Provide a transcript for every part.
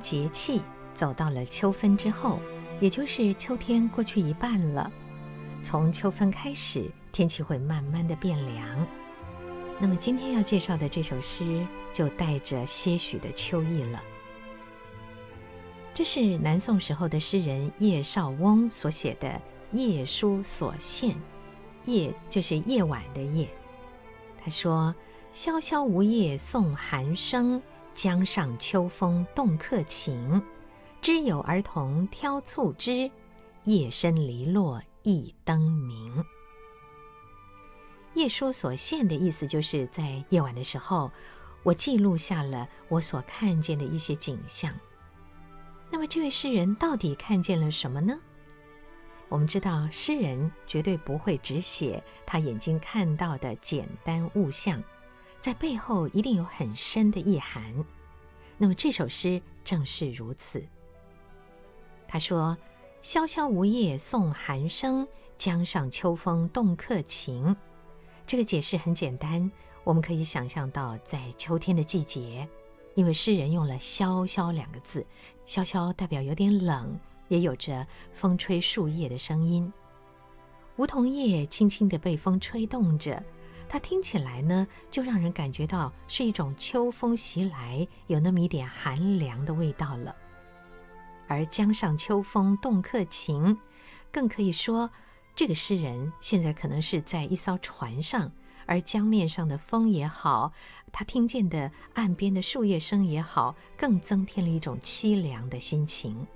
节气走到了秋分之后，也就是秋天过去一半了。从秋分开始，天气会慢慢的变凉。那么今天要介绍的这首诗就带着些许的秋意了。这是南宋时候的诗人叶绍翁所写的《夜书所献》，夜就是夜晚的夜。他说：萧萧无夜送寒声，江上秋风动客情。知有儿童挑促织，夜深篱落一灯明。夜书所献的意思就是在夜晚的时候，我记录下了我所看见的一些景象。那么这位诗人到底看见了什么呢？我们知道诗人绝对不会只写他眼睛看到的简单物象，在背后一定有很深的意涵。那么这首诗正是如此。他说：萧萧无夜送寒声，江上秋风动客情。这个解释很简单，我们可以想象到在秋天的季节，因为诗人用了萧萧两个字，萧萧代表有点冷，也有着风吹树叶的声音。梧桐叶轻轻地被风吹动着，它听起来呢，就让人感觉到是一种秋风袭来，有那么一点寒凉的味道了。而江上秋风动客情，更可以说这个诗人现在可能是在一艘船上，而江面上的风也好，他听见的岸边的树叶声也好，更增添了一种凄凉的心情。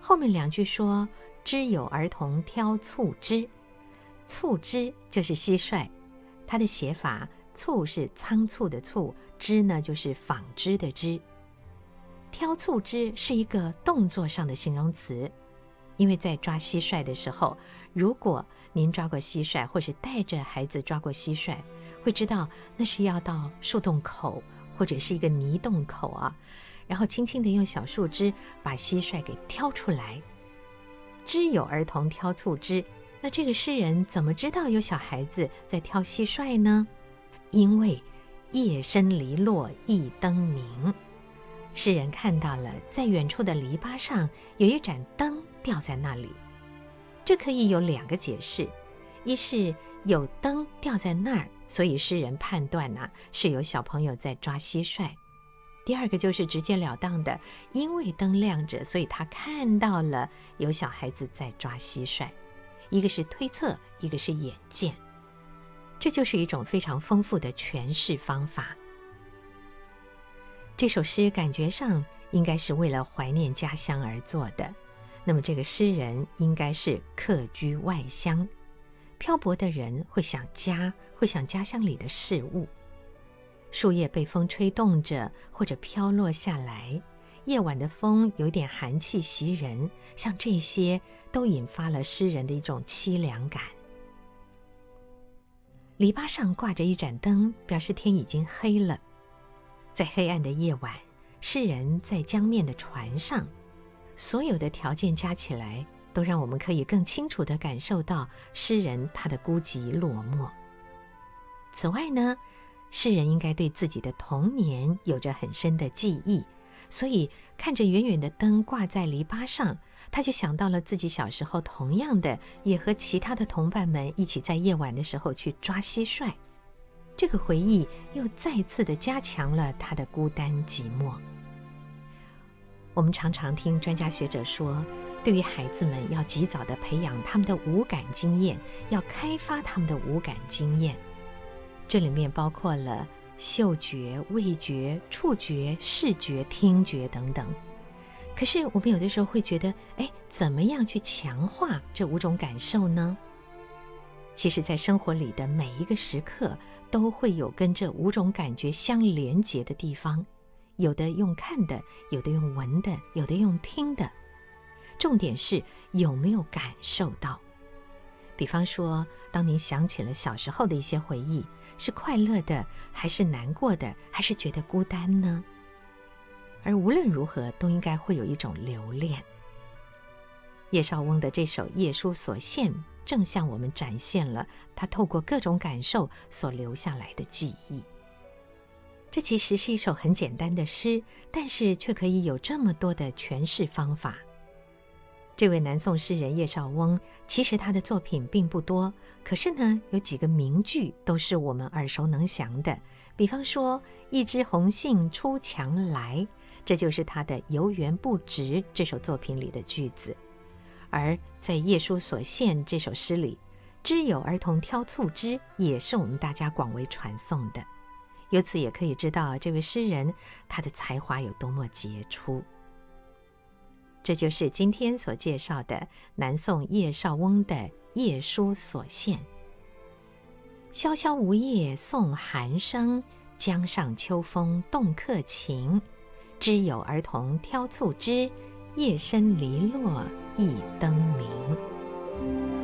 后面两句说：知有儿童挑促织。促织就是蟋蟀，它的写法，促是仓促的促，织呢就是纺织的织。挑促织是一个动作上的形容词，因为在抓蟋蟀的时候，如果您抓过蟋蟀，或是带着孩子抓过蟋蟀，会知道那是要到树洞口或者是一个泥洞口啊，然后轻轻地用小树枝把蟋蟀给挑出来。知有儿童挑促织，那这个诗人怎么知道有小孩子在挑蟋蟀呢？因为夜深篱落一灯明。诗人看到了在远处的篱笆上有一盏灯吊在那里。这可以有两个解释，一是有灯吊在那儿，所以诗人判断是有小朋友在抓蟋蟀。第二个就是直截了当的，因为灯亮着，所以他看到了有小孩子在抓蟋蟀。一个是推测，一个是眼见。这就是一种非常丰富的诠释方法。这首诗感觉上应该是为了怀念家乡而作的，那么这个诗人应该是客居外乡，漂泊的人会想家，会想家乡里的事物。树叶被风吹动着，或者飘落下来，夜晚的风有点寒气袭人，像这些都引发了诗人的一种凄凉感。篱笆上挂着一盏灯，表示天已经黑了。在黑暗的夜晚，诗人在江面的船上，所有的条件加起来，都让我们可以更清楚地感受到诗人他的孤寂落寞。此外呢，诗人应该对自己的童年有着很深的记忆，所以看着远远的灯挂在篱笆上，他就想到了自己小时候同样的也和其他的同伴们一起在夜晚的时候去抓蟋蟀。这个回忆又再次地加强了他的孤单寂寞。我们常常听专家学者说，对于孩子们要及早地培养他们的五感经验，要开发他们的五感经验。这里面包括了嗅觉、味觉、触觉、视觉、听觉等等。可是我们有的时候会觉得，怎么样去强化这五种感受呢？其实在生活里的每一个时刻，都会有跟这五种感觉相连结的地方，有的用看的，有的用闻的，有的用听的。重点是有没有感受到。比方说，当您想起了小时候的一些回忆，是快乐的，还是难过的，还是觉得孤单呢？而无论如何，都应该会有一种留恋。叶绍翁的这首《夜书所献》正向我们展现了他透过各种感受所留下来的记忆。这其实是一首很简单的诗，但是却可以有这么多的诠释方法。这位南宋诗人叶绍翁，其实他的作品并不多，可是呢，有几个名句都是我们耳熟能详的。比方说“一枝红杏出墙来”，这就是他的《游园不值》这首作品里的句子。而在《夜书所献》这首诗里，“知有儿童挑醋汁”也是我们大家广为传颂的。由此也可以知道这位诗人他的才华有多么杰出。这就是今天所介绍的南宋叶绍翁的《夜书所献》。萧萧梧叶送寒声，江上秋风动客情。知有儿童挑醋汁，夜深篱落一灯明。